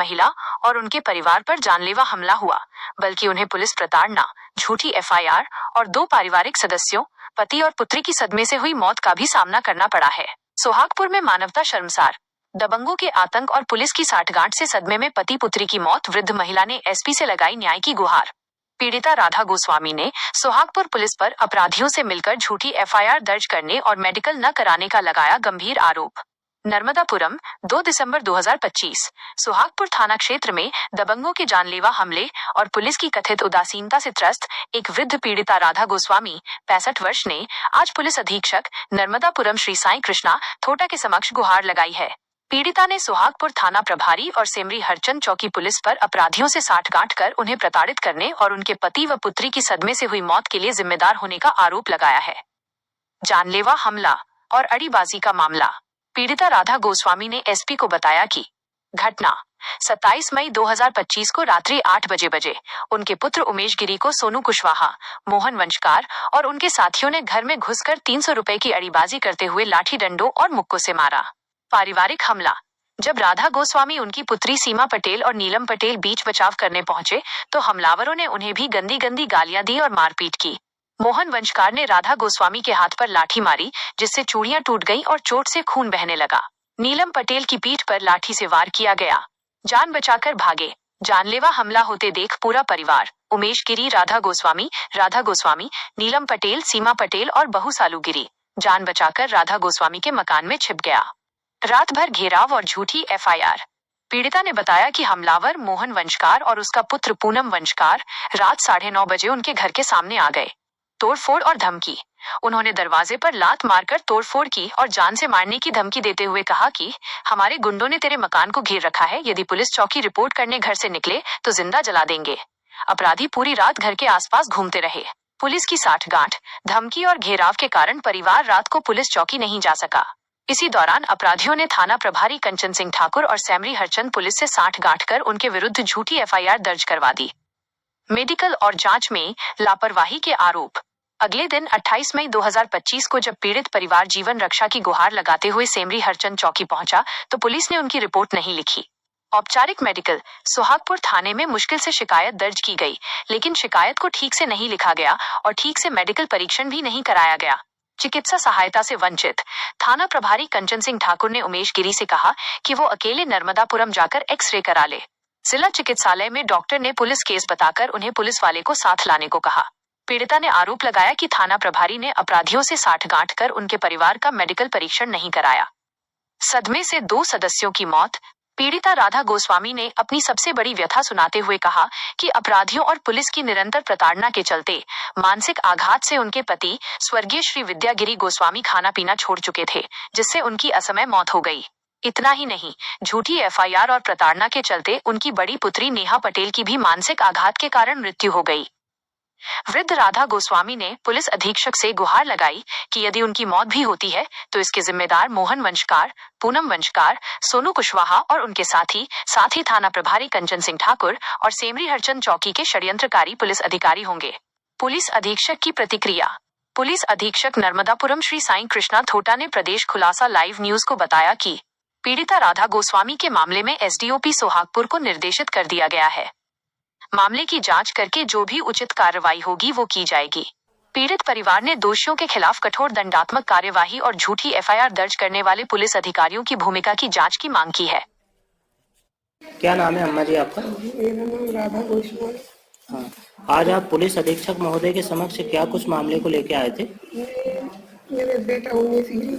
महिला और उनके परिवार पर जानलेवा हमला हुआ, बल्कि उन्हें पुलिस प्रताड़ना, झूठी एफआईआर और 2 पारिवारिक सदस्यों, पति और पुत्री की सदमे से हुई मौत का भी सामना करना पड़ा है। सोहागपुर में मानवता शर्मसार, दबंगों के आतंक और पुलिस की साठगांठ से सदमे में पति पुत्री की मौत। वृद्ध महिला ने एसपी से लगाई न्याय की गुहार। पीड़िता राधा गोस्वामी ने सोहागपुर पुलिस पर अपराधियों से मिलकर झूठी एफआईआर दर्ज करने और मेडिकल न कराने का लगाया गंभीर आरोप। नर्मदापुरम, 2 दिसंबर 2025। सोहागपुर थाना क्षेत्र में दबंगों के जानलेवा हमले और पुलिस की कथित उदासीनता से त्रस्त एक वृद्ध पीड़िता राधा गोस्वामी, 65 वर्ष ने आज पुलिस अधीक्षक नर्मदापुरम श्री साईं कृष्णा थोटा के समक्ष गुहार लगाई है। पीड़िता ने सोहागपुर थाना प्रभारी और सेमरी हरचंद चौकी पुलिस पर अपराधियों से साठगांठ कर उन्हें प्रताड़ित करने और उनके पति व पुत्री की सदमे से हुई मौत के लिए जिम्मेदार होने का आरोप लगाया है। जानलेवा हमला और अड़ीबाजी का मामला। पीड़िता राधा गोस्वामी ने एसपी को बताया कि घटना 27 मई 2025 को रात्रि 8 बजे उनके पुत्र उमेश गिरी को सोनू कुशवाहा, मोहन वंशकार और उनके साथियों ने घर में घुसकर 300 रुपए की अड़ीबाजी करते हुए लाठी डंडों और मुक्कों से मारा। पारिवारिक हमला। जब राधा गोस्वामी उनकी पुत्री सीमा पटेल और नीलम पटेल बीच बचाव करने पहुंचे तो हमलावरों ने उन्हें भी गंदी गंदी गालियां दी और मारपीट की। मोहन वंशकार ने राधा गोस्वामी के हाथ पर लाठी मारी, जिससे चूड़ियां टूट गईं और चोट से खून बहने लगा। नीलम पटेल की पीठ पर लाठी से वार किया गया। जान बचाकर भागे। जानलेवा हमला होते देख पूरा परिवार, उमेश गिरी, राधा गोस्वामी, नीलम पटेल, सीमा पटेल और बहू सालू गिरी, जान बचाकर राधा गोस्वामी के मकान में छिप गया। रात भर घेराव और झूठी एफआईआर। पीड़िता ने बताया कि हमलावर मोहन वंशकार और उसका पुत्र पूनम वंशकार रात 9:30 बजे उनके घर के सामने आ गए। तोड़फोड़ और धमकी। उन्होंने दरवाजे पर लात मारकर तोड़फोड़ की और जान से मारने की धमकी देते हुए कहा कि हमारे गुंडों ने तेरे मकान को घेर रखा है, यदि पुलिस चौकी रिपोर्ट करने घर से निकले तो जिंदा जला देंगे। अपराधी पूरी रात घर के आसपास घूमते रहे। पुलिस की साठगांठ, धमकी और घेराव के कारण परिवार रात को पुलिस चौकी नहीं जा सका। इसी दौरान अपराधियों ने थाना प्रभारी कंचन सिंह ठाकुर और सेमरी हरचंद पुलिस से साठगांठ कर उनके विरुद्ध झूठी एफआईआर दर्ज करवा दी। मेडिकल और जांच में लापरवाही के आरोप। अगले दिन 28 मई 2025 को जब पीड़ित परिवार जीवन रक्षा की गुहार लगाते हुए सेमरी हरचंद चौकी पहुंचा तो पुलिस ने उनकी रिपोर्ट नहीं लिखी। औपचारिक मेडिकल। सोहागपुर थाने में मुश्किल से शिकायत दर्ज की गई, लेकिन शिकायत को ठीक से नहीं लिखा गया और ठीक से मेडिकल परीक्षण भी नहीं कराया गया। चिकित्सा सहायता से वंचित। थाना प्रभारी कंचन सिंह ठाकुर ने उमेश गिरी से कहा कि वो अकेले नर्मदापुरम जाकर एक्सरे करा ले। जिला चिकित्सालय में डॉक्टर ने पुलिस केस बताकर उन्हें पुलिस वाले को साथ लाने को कहा। पीड़िता ने आरोप लगाया कि थाना प्रभारी ने अपराधियों से साठगांठ कर उनके परिवार का मेडिकल परीक्षण नहीं कराया। सदमे से 2 सदस्यों की मौत। पीड़िता राधा गोस्वामी ने अपनी सबसे बड़ी व्यथा सुनाते हुए कहा कि अपराधियों और पुलिस की निरंतर प्रताड़ना के चलते मानसिक आघात से उनके पति स्वर्गीय श्री विद्यागिरी गोस्वामी खाना पीना छोड़ चुके थे, जिससे उनकी असमय मौत हो गई। इतना ही नहीं, झूठी एफआईआर और प्रताड़ना के चलते उनकी बड़ी पुत्री नेहा पटेल की भी मानसिक आघात के कारण मृत्यु हो गई। वृद्ध राधा गोस्वामी ने पुलिस अधीक्षक से गुहार लगाई कि यदि उनकी मौत भी होती है तो इसके जिम्मेदार मोहन वंशकार, पूनम वंशकार, सोनू कुशवाहा और उनके साथ ही थाना प्रभारी कंचन सिंह ठाकुर और सेमरी हरचंद चौकी के षड्यंत्रकारी पुलिस अधिकारी होंगे। पुलिस अधीक्षक की प्रतिक्रिया। पुलिस अधीक्षक नर्मदापुरम श्री साईं कृष्णा थोटा ने प्रदेश खुलासा लाइव न्यूज को बताया कि पीड़िता राधा गोस्वामी के मामले में एसडीओपी सोहागपुर को निर्देशित कर दिया गया है। मामले की जांच करके जो भी उचित कार्रवाई होगी वो की जाएगी। पीड़ित परिवार ने दोषियों के खिलाफ कठोर दंडात्मक कार्यवाही और झूठी एफआईआर दर्ज करने वाले पुलिस अधिकारियों की भूमिका की जांच की मांग की है। क्या नाम है अम्मा जी आपका? मेरा नाम राधा गोस्वामी। हाँ, आज आप पुलिस अधीक्षक महोदय के समक्ष क्या कुछ मामले को लेके आए थे? मेरे बेटा उमेश गिरी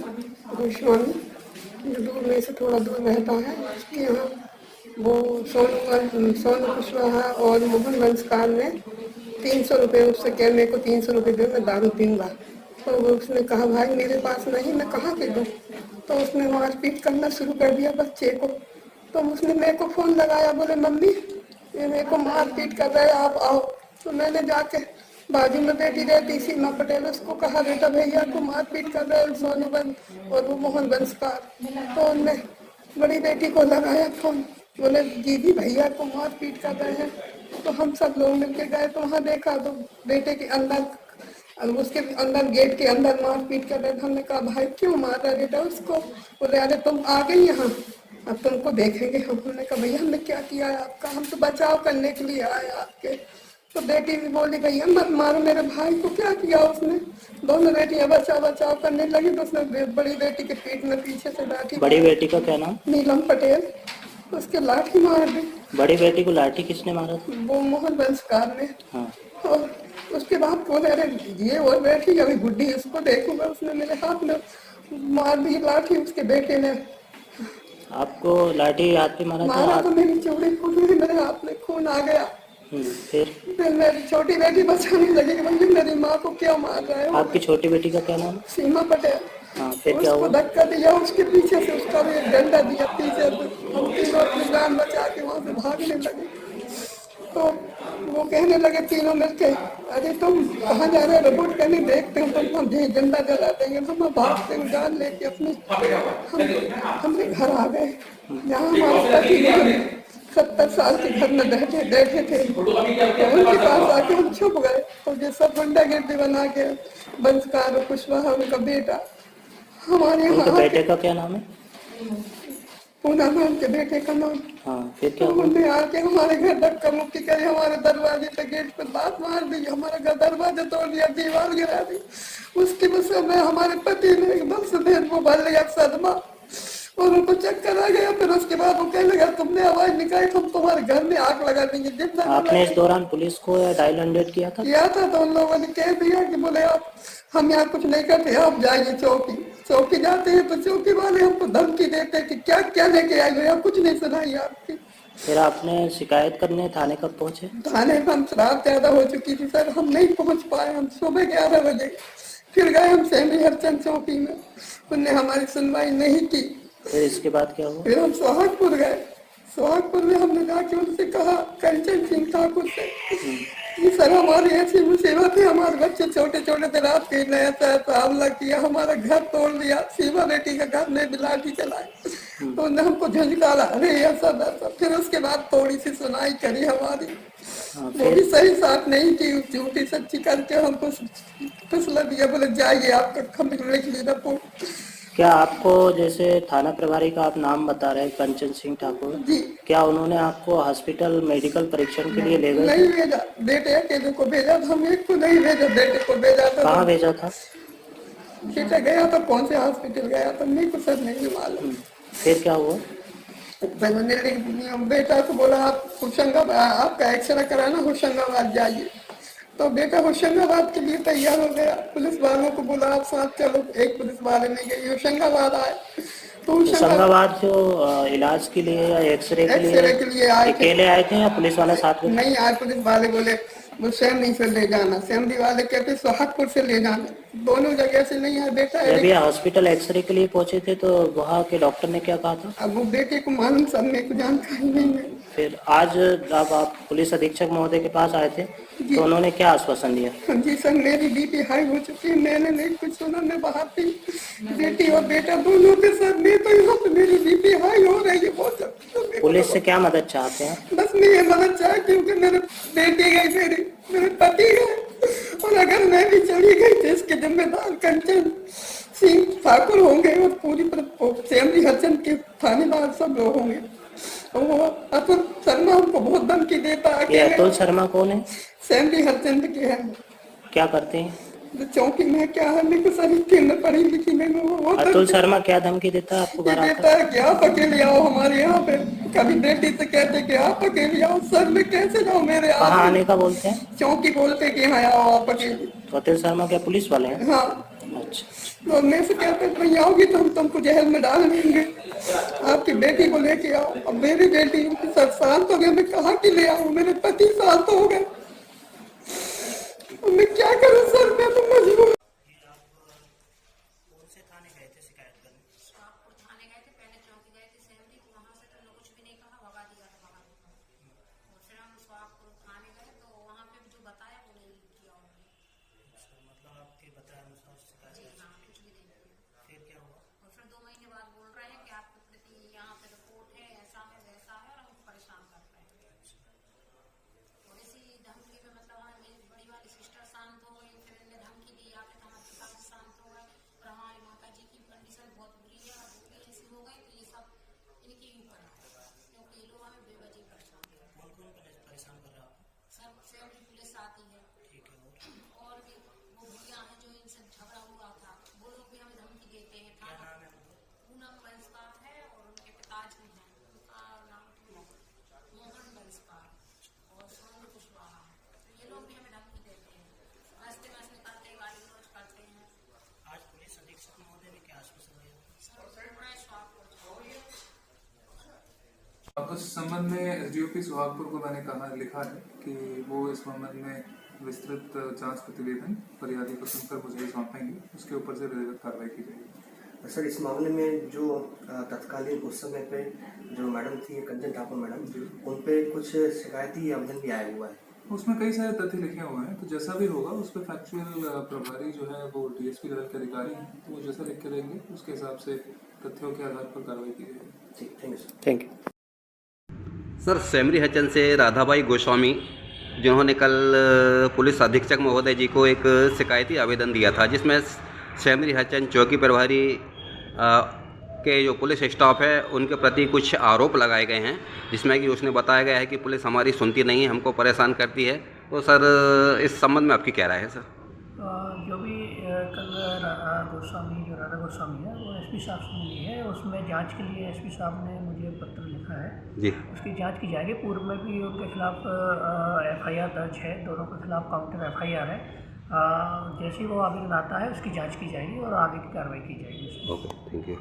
गोस्वामी जो दूर में से थोड़ा दूर रहता है, उसके यहाँ वो सोनू कुशवाहा और मोहन वंशकार ने 300 रुपये उससे कह, मेरे को 300 रुपये दे, मैं दारू पीऊँगा। तो उसने कहा भाई मेरे पास नहीं, मैं कहाँ से दूँ? तो उसने मारपीट करना शुरू कर दिया बच्चे को। तो उसने मेरे को फ़ोन लगाया, बोले मम्मी ये मेरे को मारपीट कर रहे, आप आओ। तो मैंने जाके बाजू में बेटी रहती सीमा पटेल, उसको कहा बेटा भैया को मारपीट कर रहे सोनू वंश और वो मोहन वंशकार। तो उनने बड़ी बेटी को लगाया फ़ोन, बोले दीदी भैया को मारपीट कर रहे हैं। तो हम सब लोग मिलके गए तो वहाँ देखा तो बेटे के अंदर, उसके अंदर गेट के अंदर मारपीट कर रहे थे। हमने कहा भाई क्यों मार रहा बेटा उसको? बोले अरे तुम आ गई यहाँ, अब तुमको देखेंगे। हमने कहा भैया हमने क्या किया है आपका, हम तो बचाव करने के लिए आए आपके। तो बेटी भी बोली भैया मत मारो मेरे भाई को, क्या किया उसने। दोनों बेटियां बचाव बचाव करने लगी तो उसने बड़ी बेटी के पीठ में पीछे से लाठी बड़ी बेटी का क्या नाम? नीलम पटेल, उसके लाठी मार दी। बड़ी बेटी को लाठी किसने मारा था? वो मोहन वंशकार ने। हाँ। और उसके बाद बोले अरे ये और बैठी अभी गुड्डी उसको देखूंगा, उसने मेरे हाथ में मार दी लाठी उसके बेटे ने। आपको लाठी हाथ पे मारा था? मारा तो मेरी चौड़ी फूट गई, मेरे हाथ में खून आ गया। फिर मेरी छोटी बेटी बचाने लगी कि भैया मेरी माँ को क्या मार रहे हो। आपकी छोटी बेटी का क्या नाम? सीमा पटेल। हाँ, फिर क्या उसको हुआ? धक्का दिया, उसके पीछे से उसका भी एक डंडा दिया पीछे से। हम तीनों अपनी जान बचा के वहां से भागने लगे। तो वो कहने लगे तीनों मिलके अरे तुम कहाँ जा रहे हो, रिपोर्ट करने देखते हो तुम, हम झंडा जला देंगे। तो हम भागते हुए जान लेके अपने हमने घर आ गए, जहाँ हमारे पति 70 साल के घर में बैठे थे। तो उनके पास आके हम छुप गए। और ये सब गुंडागर्दी बना के बंसकार कुशवाहा उनका बेटा हमारे उनके यहाँ बेटे का क्या नाम है? पूना में उनके बेटे का नाम। हाँ, फिर तो क्या हुआ? उन्होंने आके हमारे घर धक्का मुक्की करी, हमारे दरवाजे पे गेट पे बात मार दी, हमारा घर दरवाजा तोड़ दिया, दीवार गिरा दी। उसकी वजह में हमारे पति ने एकदम से देर को भर लिया सदमा और उनको चक्कर आ गया। फिर उसके बाद वो कहने लगा तुमने आवाज निकाली हम तुम्हारे घर में आग लगा देंगे जितना। आपने इस दौरान पुलिस को या डायल 100 किया था? किया था। तो उन लोगों ने कह दिया कि बोले आप हम यहाँ कुछ नहीं करते, आप जाइए चौकी। चौकी जाते हैं तो चौकी वाले हमको धमकी देते हैं कि क्या क्या लेके आए हो, कुछ नहीं सुनाई आपकी। फिर आपने शिकायत करने थाने कब पहुंचे? थाने में हम रात ज्यादा हो चुकी थी सर, हम नहीं पहुंच पाए। हम सुबह 11 बजे फिर गए हम सेमी हरचंद चौकी में, उनने हमारी सुनवाई नहीं की। फिर इसके बाद क्या हुआ? फिर हम सोहागपुर गए। सोहागपुर में हमने जाके उनसे कहा कंचन सिंह ठाकुर से कि सर हमारी ऐसी मुसीबत है, हमारे बच्चे छोटे छोटे थे, रात के नया हमला किया, हमारा घर तोड़ दिया, सीमा बेटी का घर में लाठी चलाए। तो उन्होंने हमको झंझकारा अरे ऐसा ऐसा। फिर उसके बाद थोड़ी सी सुनाई करी हमारी, वो भी सही साथ नहीं की, झूठी सच्ची करके हमको फैसला दिया, बोले जाइए आपका खम्भ लिख ली रिपोर्ट। क्या आपको जैसे थाना प्रभारी का आप नाम बता रहे हैं कंचन सिंह ठाकुर जी, क्या उन्होंने आपको हॉस्पिटल मेडिकल परीक्षण के लिए ले गए? नहीं भेजा, बेटे अकेले को भेजा था, हम एक को नहीं भेजा, बेटे को भेजा था। कहाँ भेजा था? बेटा गया था, कौन से हॉस्पिटल गया था मेरे को सर नहीं मालूम। फिर क्या हुआ? मैंने बेटा को बोला आप होशंगाबाद आपका एक्सरे कराना, होशंगाबाद जाइए। तो बेटा होशंगाबाद के लिए तैयार हो गया, पुलिस वालों को बोला आप साथ चलो, एक पुलिस वाले नहीं गए, होशंगाबाद आए। तो होशंगाबाद जो इलाज के लिए या एक्सरे के लिए आए अकेले आए थे या पुलिस वाले साथ में? नहीं आए, पुलिस वाले बोले वो सेमरी से ले जाना, सेमरी वाले कहते सोहागपुर से ले जाना, दोनों जगह से नहीं आए। बेटा जब ये हॉस्पिटल एक्सरे के लिए पहुंचे थे तो वहाँ के डॉक्टर ने क्या कहा था? अब वो बेटे को मालूम, सब मेरे को जानकारी नहीं है। फिर आज जब आप पुलिस अधीक्षक महोदय के पास आए थे तो उन्होंने क्या आश्वासन दिया? जी सर, मेरी बीपी हाई हो चुकी है, मैंने नहीं कुछ सुना, मैं बाहर थी, बेटी और बेटा दोनों के साथ नहीं, तो यहाँ पे मेरी बीपी हाई हो रही है बहुत ज्यादा। पुलिस से क्या मदद चाहते हैं? बस मैं ये मदद चाहे क्योंकि मेरे बेटी गई, मेरे पति गए, और अगर मैं भी चली गई तो इसके जिम्मेदार कंचन सिंह ठाकुर होंगे और पूरी सेमरी हरचंद के थानेदार सब लोग होंगे। वो अतुल शर्मा हमको बहुत धमकी देता है। ये अतुल शर्मा कौन है? सेमरी हरचंद के हैं। क्या करते हैं? चौकी में क्या है, मेरे को सही में पढ़ी लिखी नहीं। वो अतुल शर्मा क्या धमकी देता है आपको? देता है कि आप अकेले आओ हमारे यहाँ पे, कभी बेटी से कहते कि आप अकेले आओ, सर मैं कैसे जाऊँ, मेरे कहाँ आने का बोलते हैं? चौकी बोलते कि हाँ आओ आप अकेले। तो अतुल शर्मा क्या पुलिस वाले हैं? हाँ। अच्छा। तो मेरे से कहते भाई आओगी तो हम तुमको जेल में डाल देंगे, आपकी बेटी को लेके आओ। अब मेरी बेटी 7 साल तो गए, मैं कहाँ की ले आऊँ, मेरे 25 साल तो हो गए, मैं क्या करूँ सर, मैं तो मजबूर। परेशान कर रहा है आपको? सर फैमिली पुलिस आती है ठीक है। और भी वो भैया हैं जो इनसे झगड़ा हुआ था, वो लोग भी हमें धमकी देते हैं। क्या थाना नाम है उनका? पूनम बंसकार है और उनके पिताजी हैं, उनका नाम मोहन बंसकार और सोनू कुशवाहा है। तो ये लोग भी हमें धमकी देते हैं, रास्ते में से निकालते हैं, गाली गलौज करते हैं। आज पुलिस अधीक्षक महोदय ने क्या आश्वासन दिया? सर पूरा स्वास्थ्य इस संबंध में एसडीओपी सुहागपुर को मैंने लिखा है कि वो इस संबंध में विस्तृत जांच प्रतिवेदन फरियादी को सुनकर मुझे सौंपेंगे, उसके ऊपर से विधिवत कार्रवाई की जाएगी। सर इस मामले में जो तत्कालीन उस समय पे जो मैडम थी कंचन ठाकुर मैडम, उन पे कुछ शिकायती आवेदन भी आया हुआ है। उसमें कई सारे तथ्य लिखे हुए हैं, तो जैसा भी होगा उस पर फैक्चुअल प्रभारी जो है वो डीएसपी लेवल के अधिकारी हैं, तो वो जैसा लिख के देंगे उसके हिसाब से तथ्यों के आधार पर कार्रवाई की जाएगी। ठीक, thank you sir. Thank you. Sir Semri Harchand से राधाबाई गोस्वामी, जिन्होंने कल पुलिस अधीक्षक महोदय जी को एक शिकायती आवेदन दिया था, जिसमें सेमरी हचन चौकी प्रभारी के जो पुलिस स्टाफ है उनके प्रति कुछ आरोप लगाए गए हैं, जिसमें कि उसने बताया गया है कि पुलिस हमारी सुनती नहीं है, हमको परेशान करती है। तो सर इस संबंध में आपकी क्या राय है सर? जो भी कल राधा गोस्वामी है वो एसपी साहब से मिली है, उसमें जांच के लिए एसपी साहब ने मुझे पत्र लिखा है जी, उसकी जांच की जाएगी। पूर्व में भी उनके खिलाफ एफआईआर दर्ज है, दोनों के खिलाफ काउंटर एफआईआर है। जैसे ही वो आवेदन आता है उसकी जांच की जाएगी और आगे की कार्रवाई की जाएगी। Okay, thank you.